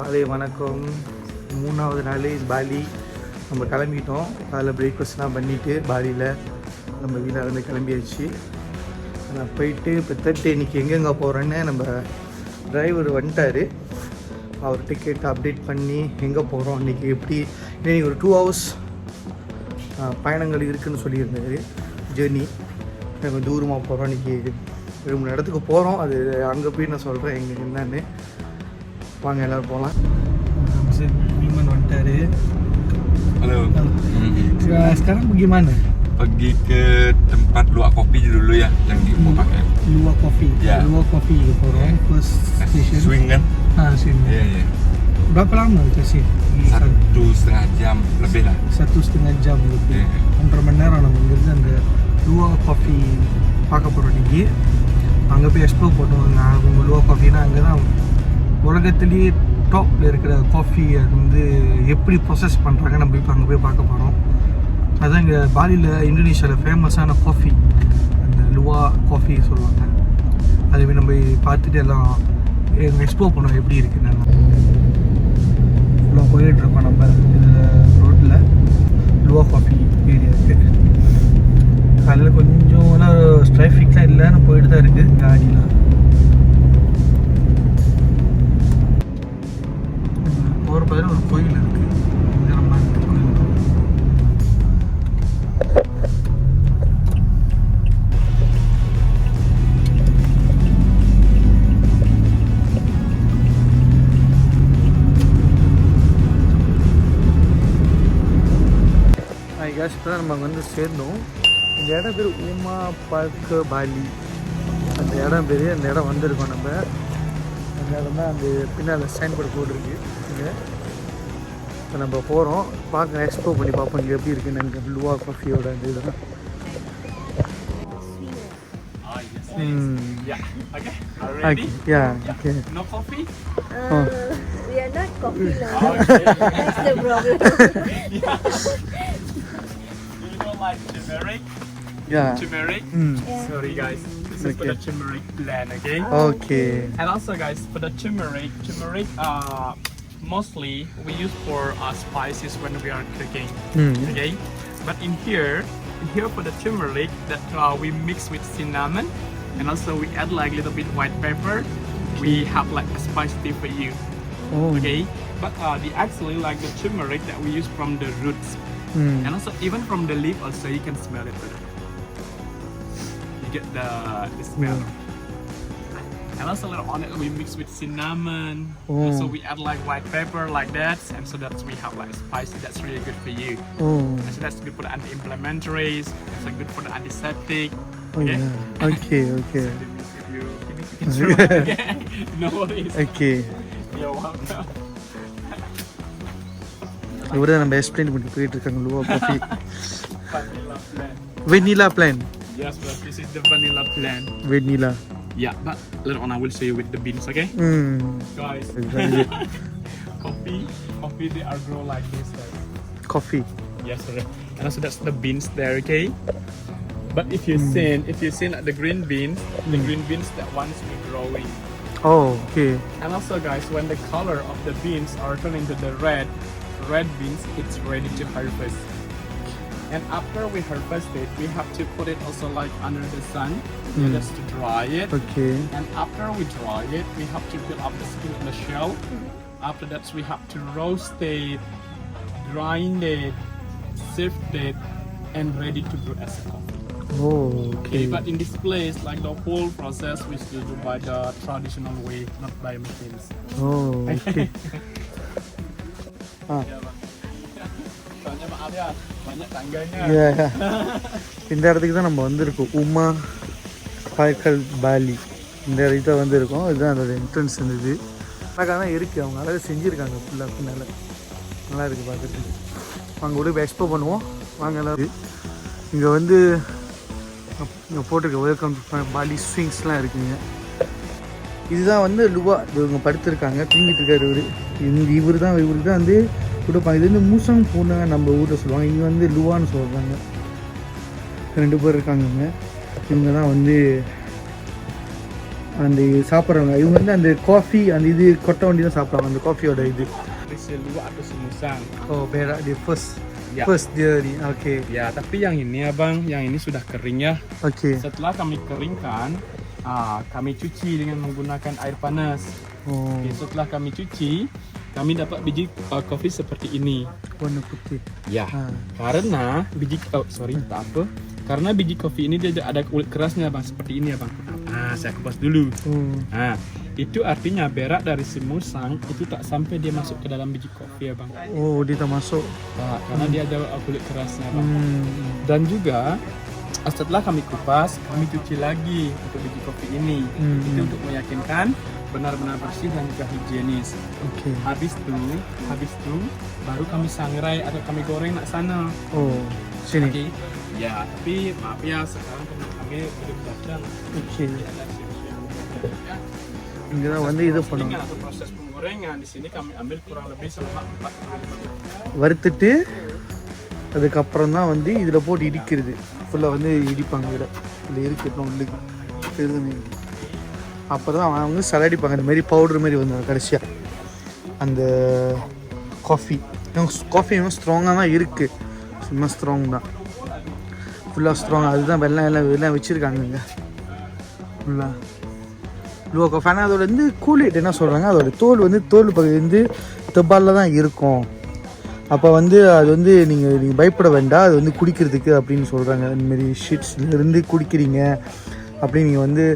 காலை வணக்கம். 3வது நாள் பாலி. நம்ம கிளம்பிட்டோம். அதில் பிரேக்ஃபாஸ்ட்லாம் பண்ணிவிட்டு பாலியில் நம்ம வீட்டில் இருந்து கிளம்பியாச்சு. நான் போயிட்டு இப்போ இன்றைக்கி எங்கெங்கே போகிறேன்னு நம்ம டிரைவர் வந்துட்டார். அவர்கிட்ட கேட்டு அப்டேட் பண்ணி எங்கே போகிறோம், இன்றைக்கி எப்படி இன்றைக்கி ஒரு 2 hours பயணங்கள் இருக்குதுன்னு சொல்லியிருந்தார். ஜேர்னி கொஞ்சம் தூரமாக போகிறோம். இன்றைக்கி 2-3 இடத்துக்கு போகிறோம். அது அங்கே போய் நான் சொல்கிறேன் எங்கே என்னன்னு. வாங்க எல்லோரும் போகலாம். Biman வந்துட்டாரு. Halo. Sekarang bagaimana? Pergi ke tempat luak kopi dulu ya, yang di mau pakai. Luak kopi. Ya. Luak kopi ke Porong. First station. Swing kan? Swing. Iya, iya. Berapa lama kita sih? 1,5 jam lebih lah. 1,5 jam lebih. 1,5 மணி நேரம் நம்ம இங்கிருந்து அந்த Lua coffee பார்க்க போகிறோம். இன்றைக்கி அங்கே போய் explore பண்ணுவாங்க. அவங்க லுவா காஃபின்னா அங்கே தான் உலகத்துலேயே டாப்பில் இருக்கிற காஃபி அது வந்து எப்படி ப்ரொசஸ் பண்ணுறாங்க. நம்ம இப்போ அங்கே போய் பார்க்க போகிறோம். அதுதான் இங்கே பாலியில் இந்தோனேஷியாவில் ஃபேமஸான காஃபி, அந்த லுவா காஃபி சொல்லுவாங்க. அதுமாரி நம்ம பார்த்துட்டு எல்லாம் எக்ஸ்ப்ளோர் பண்ணுவோம் எப்படி இருக்குன்னு. இவ்வளோ போயிட்டுருக்கோம் நம்ம இதில் ரோட்டில் லுவா காஃபி ஏரியா இருக்குது. அதில் கொஞ்சம் டிராஃபிக்லாம் இல்லைன்னு போயிட்டு தான் இருக்குது காடிலாம். போகிற பதில் ஒரு கோயில் இருக்குது. பயங்கரமாக இருக்குது கோயில். கேஸ் இப்போ தான் நம்ம அங்கே வந்து சேர்ந்தோம். இந்த இடம் பேர் உமா பார்க் பாலி. அந்த இடம் பேர், அந்த இடம் வந்திருக்கோம் நம்ம. அந்த இடம் தான் அந்த பின்னால் சைன் போர்டு போட்டிருக்கு இங்கே. இப்போ நம்ம போகிறோம், பார்க்க எக்ஸ்ப்ளோர் பண்ணி பார்ப்போம் இங்கே எப்படி இருக்குன்னு. எனக்கு லுவா காஃபியோட அந்த இதெல்லாம். No coffee? We are not coffee lovers. That's the problem. You don't like turmeric? Yeah. Turmeric? Yeah. Sorry guys, this is for the turmeric blend, okay? Okay. And also guys, for the turmeric, mostly we use for spices when we are cooking, okay? But in here for the turmeric, that we mix with cinnamon, and also we add like little bit white pepper. We have like a spice tea for you, okay? But the actually like the turmeric that we use from the roots, and also even from the leaf also you can smell it. You get the smell. And also later on it we mix with cinnamon. Also we add like white pepper like that, and so that we have like spicy that's really good for you. And so that's good for the anti-inflammatories. It's like good for the antiseptic. Okay. Okay. Okay. No worries. Okay. You're welcome. இவரை நம்ம explain பண்ணி போயிட்டு இருக்காங்க லுவா coffee. Vanilla blend. Vanilla blend. Yes, but this is the vanilla blend. Vanilla. Yeah, but later on I will show you with the beans, okay? Guys. Coffee they are grow like this, guys. Coffee. Yes, sir. And also that's the beans there, okay? But if you see like the green beans, that one's growing. Oh, okay. And also guys, when the color of the beans are turning to the red beans, it's ready to harvest. And after we harvest it, we have to put it also like under the sun, just to dry it. Okay. And after we dry it, we have to peel up the skin and the shell. After that, we have to roast it, grind it, sift it, and ready to brew as a coffee. Oh, okay. But in this place, like the whole process, we still do by the traditional way, not by machines. Oh, okay. Soalnya maaf ya, banyak tangganya. Yeah. இந்த இடத்துக்கு தான் நம்ம வந்திருக்கோம். Uma பாய்க்கல் poly இந்த இடத்துல வந்திருக்கோம். இதுதான் அதோட என்ட்ரன்ஸ் இருந்தது. அழகாக தான் இருக்குது. அவங்க அழகாக செஞ்சுருக்காங்க ஃபுல்லாக பின்னால். நல்லா இருக்குது பார்க்குறதுக்கு. அங்கே கூட போய் எக்ஸ்ப்ளோர் பண்ணுவோம். வாங்க எல்லாம். இங்கே வந்து இங்கே போட்டிருக்க வெல்கம் பாலி ஸ்விங்ஸ்லாம் இருக்குங்க. இதுதான் வந்து லுவா. இவங்க படுத்துருக்காங்க, தூங்கிட்டு இருக்காரு இவர் தான் வந்து கொடுப்பாங்க. இது வந்து மூசம் பூனை நம்ம ஊரில் சொல்லுவாங்க. இங்கே வந்து லுவான்னு சொல்கிறாங்க. 2 பேர் இருக்காங்கங்க. இவங்க தான் வந்து அந்த சாப்பிட்றவங்க இவங்க வந்து அந்த காஃபி அந்த இது கொட்டை வண்டி தான் சாப்பிட்றாங்க அந்த காஃபியோட இது. Perisa luwak atau semusang. ஓ berak dia first Ya. first dia ni. Okay. Ya, tapi yang ini abang, yang ini sudah kering ya. Okay. Setelah kami keringkan, kami cuci dengan menggunakan air panas. Oh. Okay, setelah kami cuci, kami dapat biji kopi seperti ini. Warna putih. Ya, karena biji tak apa. Karena biji kopi ini dia ada kulit kerasnya bang, seperti ini ya bang. Saya kupas dulu. Itu artinya berak dari si musang itu tak sampai dia masuk ke dalam biji kopi ya bang. Oh, dia tak masuk. Karena dia ada kulit kerasnya bang. Dan juga setelah kami kupas, kami cuci lagi untuk biji kopi ini. Itu untuk meyakinkan benar-benar bersih dan juga higienis. Okay. Habis itu baru kami sangrai atau kami goreng nak sana. Oh, sini. Okay. Ya, tapi maaf ya sekarang kami belum datang. Okay. Ya. இங்கே தான் வந்து இது பண்ணுவோம். Atau proses penggorengan di sini kami ambil kurang lebih selama 45 menit. வறுத்துட்டு அதுக்கப்புறம் தான் வந்து இதில் போட்டு இடிக்கிறது. ஃபுல்லாக வந்து இடிப்பாங்க இதில் இருக்கட்டும் உள்ளுக்கு தெரியுது. அப்போ தான் அவங்க சலடிப்பாங்க இந்த மாதிரி பவுடர் மாதிரி வந்து கடைசியாக அந்த காஃபி இன்னும் ஸ்ட்ராங்காக தான் இருக்குது. சும்மா ஸ்ட்ராங் தான், ஃபுல்லாக ஸ்ட்ராங். அதுதான் வெள்ளம் வச்சுருக்காங்க இங்கே ஃபுல்லாக லோ காஃபி. ஆனால் அதோட வந்து கூலேட் என்ன சொல்கிறாங்க, அதோட தோல் பகுதி வந்து தெபாலில் தான் இருக்கும். அப்போ வந்து அது வந்து நீங்கள் பயப்பட வேண்டாம், அது வந்து குடிக்கிறதுக்கு அப்படின்னு சொல்கிறாங்க. இந்தமாரி ஷீட்ஸ்லேருந்து குடிக்கிறீங்க அப்படின்னு நீங்கள் வந்து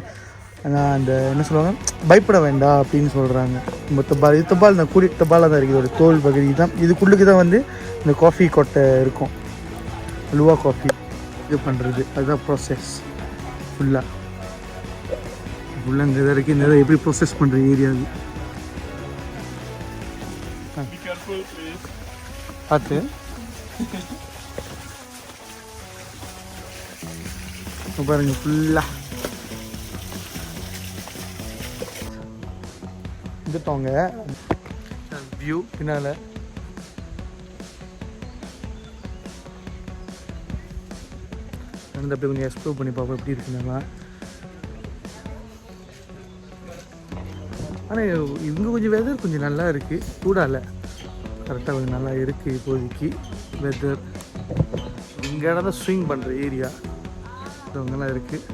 அந்த என்ன சொல்லுவாங்க, பயப்பட வேண்டாம் அப்படின்னு சொல்கிறாங்க. நம்ம தெபால் இந்த கூலி தெபாலாக தான் இருக்குது, இதோட தோல் பகுதி தான். இதுக்குள்ளுக்கு தான் வந்து இந்த காஃபி கொட்டை இருக்கும். லுவா காஃபி இது பண்ணுறது அதுதான் ப்ராசஸ் ஃபுல்லாக இந்த வரைக்கும் இந்த எப்படி ப்ராசஸ் பண்ணுற ஏரியா அது. Be careful please. பார்த்து பாருங்க ஃபுல்லாக வந்துட்டோங்க. வியூ பின்னால் வந்து அப்படியே கொஞ்சம் எக்ஸ்ப்ளோர் பண்ணி பார்ப்போம் எப்படி இருக்குன்னா. ஆனால் இவங்க கொஞ்சம் வெதர் கொஞ்சம் நல்லா இருக்குது, சூடால கரெக்டாக கொஞ்சம் நல்லா இருக்குது இப்போதைக்கு வெதர். இங்கே இடம் தான் ஸ்விங் பண்ணுற ஏரியா இவங்கெல்லாம் இருக்குது.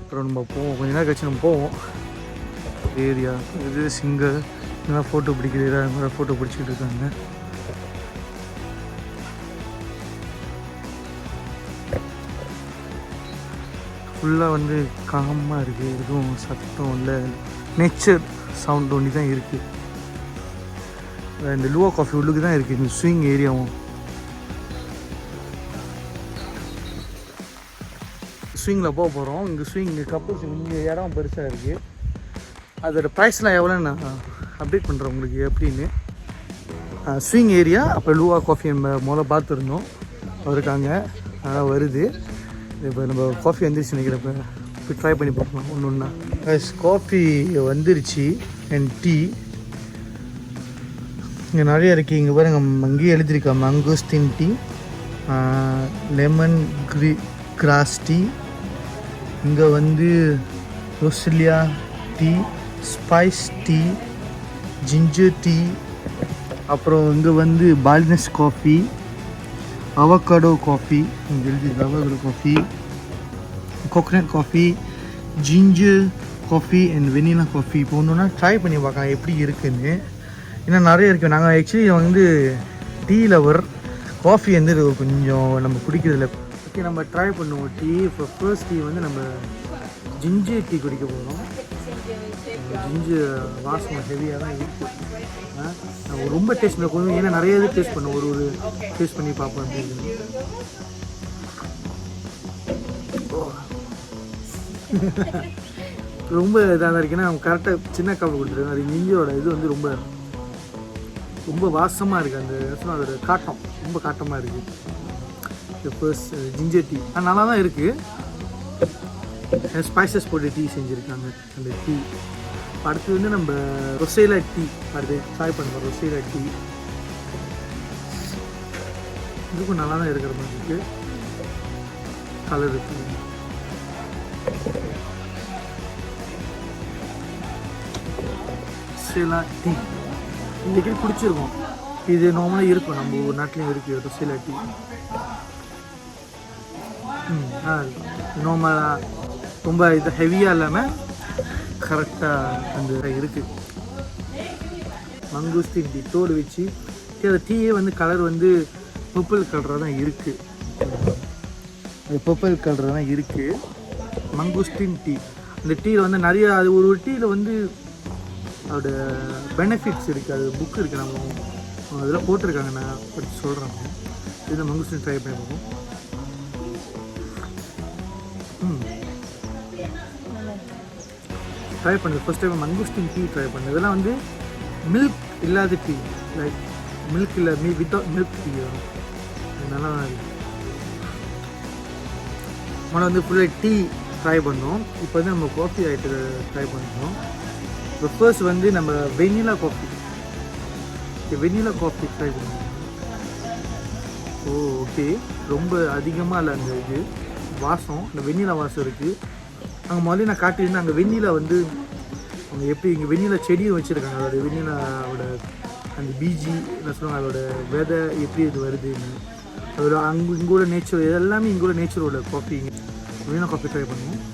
அப்புறம் நம்ம போவோம், கொஞ்ச நேரம் கழிச்சு நம்ம போவோம் ஏரியா. இது சிங்கர் நல்லா ஃபோட்டோ பிடிக்கிறதா ஃபோட்டோ பிடிச்சிக்கிட்டு இருக்காங்க. ஃபுல்லாக வந்து காமாக இருக்குது, எதுவும் சத்தம் இல்லை, நேச்சர் சவுண்ட் ஒன்றி தான் இருக்குது. இந்த லுவா காஃபி உள்ளுக்கு தான் இருக்குது இந்த ஸ்விங் ஏரியாவும். ஸ்விங்கில் போக போகிறோம். இங்கே ஸ்விங் கப்பல்ஸ் இங்கே இடம் பெருசாக இருக்குது. அதோட ப்ரைஸ்லாம் எவ்வளோன்னு நான் அப்டேட் பண்ணுறேன் உங்களுக்கு எப்படின்னு. ஸ்விங் ஏரியா அப்போ லுவா காஃபி நம்ம முதல்ல பார்த்துருந்தோம், இருக்காங்க அதான் வருது. இப்போ நம்ம காஃபி வந்துருச்சு நினைக்கிறப்ப இப்போ ட்ரை பண்ணி பார்க்கலாம் ஒன்று ஒன்றா. காஃபி வந்துருச்சு அண்ட் டீ இங்கே நிறைய இருக்குது. இங்கே பாருங்க அங்கேயே எழுதியிருக்கா mangosteen tea, lemon grass tea, இங்கே வந்து rosella tea, spice tea, ginger tea, அப்புறம் இங்கே வந்து பாலினஸ் காஃபி, அவகாடோ காஃபி, இங்கே எழுதியிருக்கு avocado coffee, coconut coffee, ginger coffee and vanilla coffee. இப்போ ஒன்று ஒன்றா ட்ரை பண்ணி பார்க்கலாம் எப்படி இருக்குதுன்னு. ஏன்னா நிறைய இருக்குது. நாங்கள் ஆக்சுவலி வந்து டீ லவர், காஃபி வந்து கொஞ்சம் நம்ம குடிக்கிறதில்ல. ஓகே நம்ம ட்ரை பண்ணுவோம் டீ. இப்போ ஃபர்ஸ்ட் டீ வந்து நம்ம ஜிஞ்சர் டீ குடிக்க போகிறோம். ஜிஞ்சர் வாசனை ஹெவியாக தான் இருக்குது. ரொம்ப டேஸ்ட் பண்ண கொஞ்சம், ஏன்னா நிறைய இது டேஸ்ட் பண்ணுவோம், ஒரு டேஸ்ட் பண்ணி பார்ப்போம் அப்படின்னு. ரொம்ப இதாக தான் இருக்குன்னா கரெக்டாக சின்ன கப் கொடுத்துருக்காங்க. அது ஜிஞ்சரோட இது வந்து ரொம்ப ரொம்ப வாசமாக இருக்குது. அந்த இடத்துல அதோட காட்டம் ரொம்ப காட்டமாக இருக்குது. ஃபர்ஸ்ட் ஜிஞ்சர் டீ நல்லா தான் இருக்குது. ஸ்பைசஸ் போட்டு டீ செஞ்சுருக்காங்க அந்த டீ. அடுத்து வந்து நம்ம ரொசேலா டீ அடுத்து ட்ரை பண்ணுறோம். ரொசேலா டீ இதுக்கும் நல்லா தான் இருக்கிற மாதிரி இருக்குது. கலர் இருக்குது. தொசைலா டீ இன்றைக்கி குடிச்சிருக்கோம். இது நார்மலாக இருக்கும், நம்ம ஒரு நாட்டிலையும் இருக்குது தொசைலா டீ. நார்மலாக ரொம்ப இது ஹெவியாக இல்லாமல் கரெக்டாக அந்த இருக்குது. மங்குஸ்தீன் டீ தோடு வச்சு அந்த டீயே வந்து கலர் வந்து பர்பிள் கலராக தான் இருக்குது. அது பர்பிள் கலராக தான் இருக்குது மங்குஸ்தீன் டீ. அந்த டீயில் வந்து நிறையா அது ஒரு டீயில் வந்து அதோட பெனிஃபிட்ஸ் இருக்குது. அது புக் இருக்குது, நம்ம அதெல்லாம் போட்டிருக்காங்க, நான் படித்து சொல்கிறேன். இது மங்குஸ்தீன் ட்ரை பண்ணி பார்ப்போம். ட்ரை பண்ணது ஃபர்ஸ்ட் டைம் மங்குஸ்தீன் டீ ட்ரை பண்ணது. இதெல்லாம் வந்து மில்க் இல்லாத டீ, லைக் மில்க் இல்லை வித்தவுட் மில்க் டீ வரும். நல்லா தான் இருக்குது. முதல்ல வந்து ஃபுல்லாக டீ ட்ரை பண்ணோம். இப்போ வந்து நம்ம காஃபி ஐட்டத்தை ட்ரை பண்ணுறோம். இப்போ ஃபர்ஸ்ட் வந்து நம்ம வெண்ணிலா காஃபி ட்ரை பண்ணுவோம். ஓகே, ரொம்ப அதிகமாக இல்லை அந்த இது வாசம், அந்த வெண்ணிலா வாசம் இருக்குது. அங்கே முதல்ல நான் காட்டியிருந்தேன், அங்கே வெண்ணிலா வந்து அவங்க எப்படி இங்கே வெண்ணிலா செடியும் வச்சுருக்காங்க. அதோட வெண்ணிலாவோட அந்த பிஜி என்ன சொல்லுவாங்க, அதோட விதை எப்படி இது வருதுன்னு, அதோட இங்கோட நேச்சர் எல்லாமே இங்கோட நேச்சரோட காஃபி. இங்கே வெண்ணிலா காஃபி ட்ரை பண்ணுவோம்.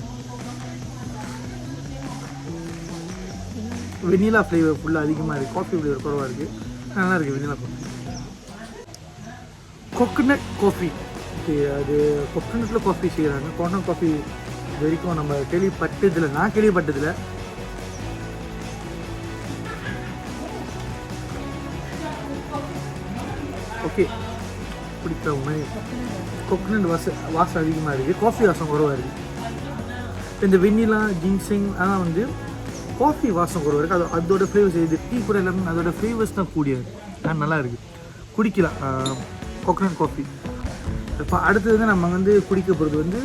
வெண்ணிலா ஃப்ளேவர் ஃபுல்லாக அதிகமாக இருக்குது, காஃபி ஃப்ளேவர் குறவாக இருக்குது. நல்லா இருக்குது வெண்ணிலா காஃபி. கோகனட் காஃபி, அது கோகனட்டில் காஃபி செய்கிறாங்க. கோகனட் காஃபி இது வரைக்கும் நம்ம கேள்விப்பட்டதில்லை, நான் கேள்விப்பட்டதில்லை. ஓகே, பிடிக்கிற மாதிரி கோகனட் வாசம் அதிகமாக இருக்குது, காஃபி வாசம் குறவாக இருக்குது. இந்த வெண்ணிலா ஜின்சிங் அதெல்லாம் வந்து காஃபி வாசம் குறவாக இருக்குது. அதோட ஃப்ளேவர்ஸ் இது டீ கூட எல்லாமே அதோட ஃப்ளேவர்ஸ் தான் கூடியது. நல்லா இருக்குது, குடிக்கலாம் கோகனட் காஃபி. இப்போ அடுத்தது வந்து நம்ம வந்து குடிக்க போகிறது வந்து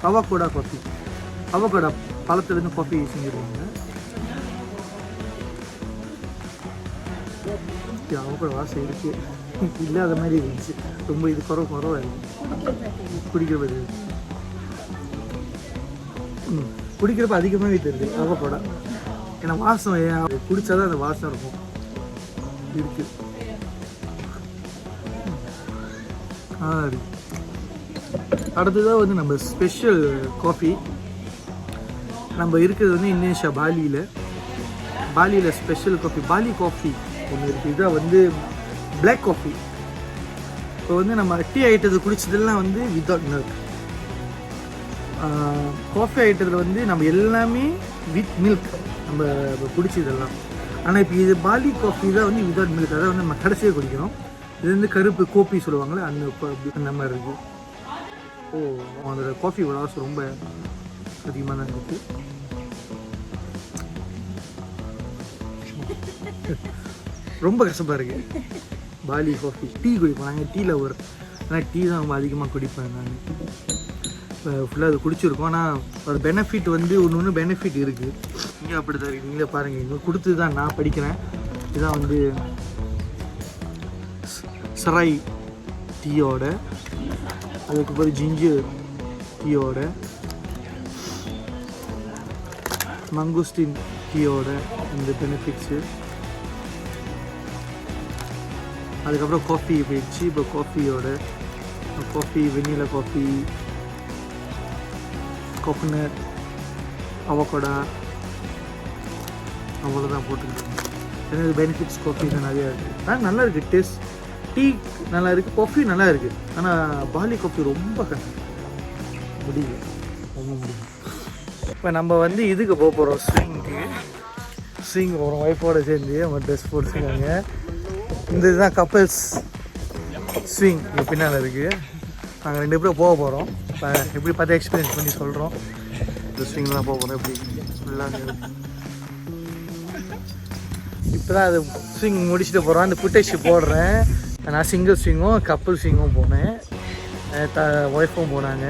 அவகோடா காஃபி. அவகோடா பழத்துலேருந்து காஃபி செஞ்சுருவாங்க. அவகோடா வாசம் இருக்குது, இல்லாத மாதிரி இருந்துச்சு. ரொம்ப இது குறவாக இருக்குது குடிக்கிறது. குடிக்கிறப்ப அதிகமாகவே தெரியுது அவகோடா. ஏன்னா வாசம் குடித்தாதான் அந்த வாசம் இருக்கும் இருக்குது. அடுத்ததாக வந்து நம்ம ஸ்பெஷல் காஃபி. நம்ம இருக்கிறது வந்து இந்தோனேஷியா பாலியில் ஸ்பெஷல் காஃபி, பாலி காஃபி ஒன்று இருக்குது. இதான் வந்து பிளாக் காஃபி. இப்போ வந்து நம்ம டீ ஐட்டத்தை குடிச்சதெல்லாம் வந்து வித்தவுட் மில்க். காஃபி ஐட்டத்தில் வந்து நம்ம எல்லாமே வித் மில்க் நம்ம குடிச்சதெல்லாம். ஆனால் இப்போ இது பாலி காஃபி தான் வந்து வித்தவுட் மில்க், அதை வந்து நம்ம கடைசியாக குடிக்கணும். இது வந்து கருப்பு கோப்பி சொல்லுவாங்களே அந்த மாதிரி இருக்குது. அதோட காஃபி வாசம் ரொம்ப அதிகமாக தான் இருக்குது. ரொம்ப கஷ்டமாக இருக்குது பாலி காஃபி. டீ குடிப்போம் நாங்கள், டீ லவர். ஆனால் டீ தான் ரொம்ப அதிகமாக குடிப்பேன் நான். ஃபுல்லாக அது குடிச்சிருக்கோம். ஆனால் ஒரு பெனிஃபிட் வந்து ஒன்று பெனிஃபிட் இருக்குது. இங்கே அப்படி தான் இருக்குது. நீங்களே பாருங்கள், இங்கே கொடுத்து தான் நான் படிக்கிறேன். இதுதான் வந்து சராய் டீயோட, அதுக்கப்புறம் ஜிஞ்சர் டீயோட, மங்குஸ்டின் டீயோட இந்த பெனிஃபிட்ஸு. அதுக்கப்புறம் காஃபி போயிடுச்சு. இப்போ காஃபி வெண்ணிலா காஃபி, கோகனட், அவகோடா, அவ்வளோதான் போட்டுருக்காங்க. எனக்கு பெனிஃபிட்ஸ் காஃபி தான் நிறையா இருக்குது. நல்லா இருக்குது, டேஸ்ட் டீ நல்லா இருக்குது, காஃபி நல்லா இருக்குது. ஆனால் பாலி காஃபி ரொம்ப முடியல, ரொம்ப முடியல. இப்போ நம்ம வந்து இதுக்கு போக போகிறோம், ஸ்விங் போகிறோம். ஒய்ஃபோடு சேர்ந்து அவங்க ட்ரெஸ் போட்டுருக்காங்க. இந்த இதுதான் கப்பல்ஸ் ஸ்விங் இங்கே பின்னால் இருக்குது. நாங்கள் 2 பேரும் போக போகிறோம். இப்போ எப்படி பார்த்து எக்ஸ்பீரியன்ஸ் பண்ணி சொல்கிறோம். இந்த ஸ்விங்லாம் போக போகிறோம் எப்படி ஃபுல்லாக. இப்போ தான் அது ஸ்விங் முடிச்சுட்டு போகிறோம். அந்த ஃபுட்டேஜ் போடுறேன். நான் சிங்கிள் ஸ்விங்கும் கப்பல் ஸ்விங்கும் போனேன், ஒய்ஃபும் போனாங்க.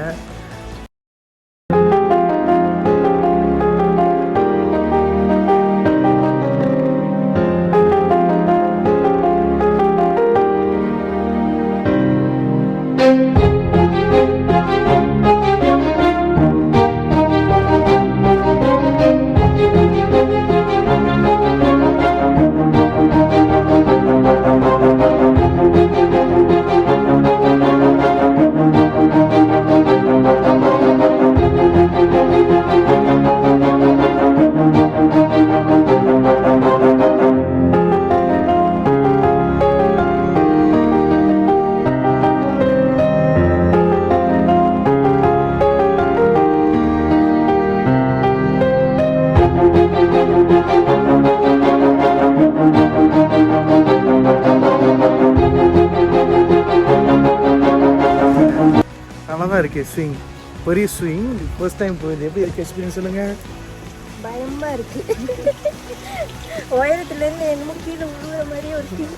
பயமாக இருக்குது ஸ்விங், பெரிய ஸ்விங். ஃபர்ஸ்ட் டைம் போகுது. எப்படி இருக்கு எக்ஸ்பீரியன்ஸ் சொல்லுங்கள்? பயமாக இருக்கு. உயரத்துலேருந்து என்னமோ கீழே விழுகிற மாதிரியே ஒரு ஃபீல்.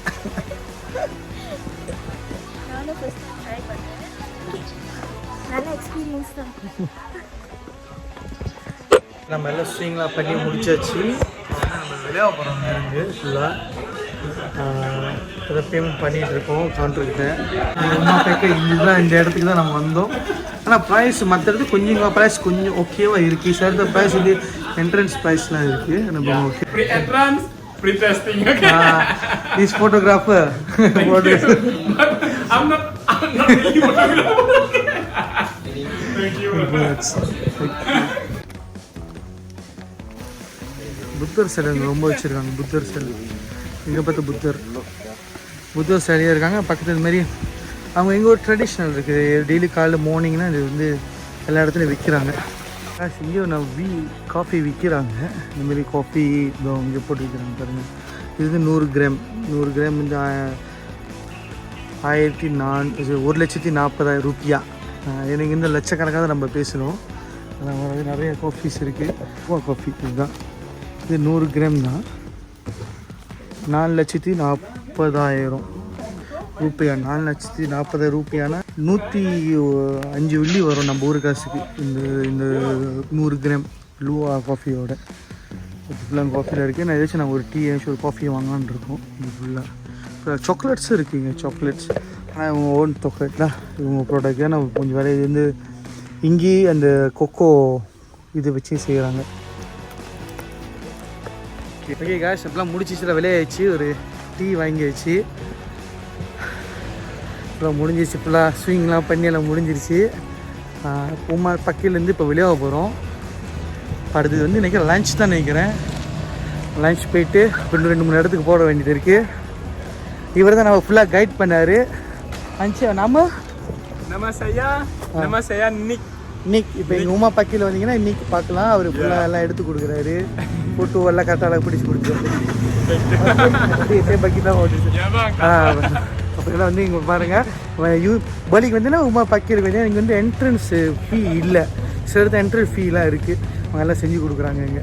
நானும் ஃபர்ஸ்ட் டைம் ட்ரை பண்ணேன். நல்ல எக்ஸ்பீரியன்ஸ் தான். நம்ம எல்லாம் ஸ்விங்லாம் பண்ணி முடிச்சாச்சு. நம்ம விளையாட போகிறோம் இருந்து ஃபுல்லாக அதை பேமெண்ட் பண்ணிகிட்டு இருக்கோம் கவுண்டர்கிட்ட. உமா பேக்க இதுதான், இந்த இடத்துக்கு தான் நம்ம வந்தோம். ஆனால் ப்ரைஸ் மற்ற இடத்துக்கு கொஞ்சம் ப்ரைஸ் கொஞ்சம் ஓகேவாக இருக்குது. சார் இந்த ப்ரைஸ் இது என்ட்ரன்ஸ் ப்ரைஸ்லாம் இருக்குது. நம்ம okay Free entrance, free testing. Okay. Is photographer But I'm not really photographer. Thank you. புத்தர் சிலை ரொம்ப வச்சுருக்காங்க. புத்தர் சிலை இங்கே பார்த்து புத்தர் சிலையாக இருக்காங்க. பக்கத்தில் இதுமாரி அவங்க எங்கே ஒரு ட்ரெடிஷ்னல் இருக்குது. டெய்லி காலைல மார்னிங்னா இது வந்து எல்லா இடத்துலையும் விற்கிறாங்க. இங்கே நான் காஃபி விற்கிறாங்க. இந்தமாரி காஃபி இங்கே போட்டு விற்கிறாங்க பாருங்கள். இது வந்து 100 கிராம் வந்து 1,40,000 ரூபியா. எனக்கு இந்த லட்சக்கணக்காக தான் நம்ம பேசணும். நிறைய காஃபீஸ் இருக்குது. காஃபி இதுதான், இது 100 கிராம் தான். 4,40,000 ரூபாயா. 4,40,000 ரூபாயானா 105 வெள்ளி வரும் நம்ம ஊர் காசுக்கு. இந்த 100 கிராம் லூவா காஃபியோட ஃபுல்லாக காஃபியில் இருக்குது. நான் ஏதாச்சும் நான் ஒரு டீ ஏதாச்சும் ஒரு காஃபி வாங்கலான்னு இருக்கோம். இது ஃபுல்லாக சாக்லேட்ஸும் இருக்குங்க. சாக்லேட்ஸ் ஆனால் இவங்க ஓன் சாக்லேட் தான் இவங்க ப்ராடக்ட். ஆனால் கொஞ்சம் வேலை இது வந்து இங்கேயே அந்த கொக்கோ இது வச்சு செய்கிறாங்க. ஓகே காஷ் அப்பெல்லாம் முடிச்சிச்சுல, விளையாச்சு. ஒரு டீ வாங்கியாச்சு. அப்புறம் முடிஞ்சிச்சு. ஃபுல்லாக ஸ்விங்லாம் பண்ணி எல்லாம் முடிஞ்சிருச்சு. உமா பக்கையிலேருந்து இப்போ விளையாட போகிறோம். அடுத்தது வந்து நினைக்கிறேன் லன்ச் தான் நினைக்கிறேன். லன்ச் போயிட்டு இன்னும் 2-3 இடத்துக்கு போட வேண்டியது இருக்குது. இவர் தான் நம்ம ஃபுல்லாக கைட் பண்ணார். Nama saya Nick. இப்போ எங்கள் உமா பக்கையில் வந்தீங்கன்னா இன்னைக்கு பார்க்கலாம். அவர் ஃபுல்லாக எல்லாம் எடுத்து கொடுக்குறாரு. ஃபோட்டோ எல்லாம் கரெக்டாக பிடிச்சி கொடுக்குறாரு. பக்கி தான் ஓடிச்சு. அப்படிலாம் வந்து இங்கே பாருங்கள். பலிக்கு வந்தீங்கன்னா உமா பக்கையில் வந்தீங்கன்னா இங்கே வந்து என்ட்ரன்ஸ் ஃபீ இல்லை. சிலது என்ட்ரன்ஸ் ஃபீலாம் இருக்குது. அவங்க எல்லாம் செஞ்சு கொடுக்குறாங்க. இங்கே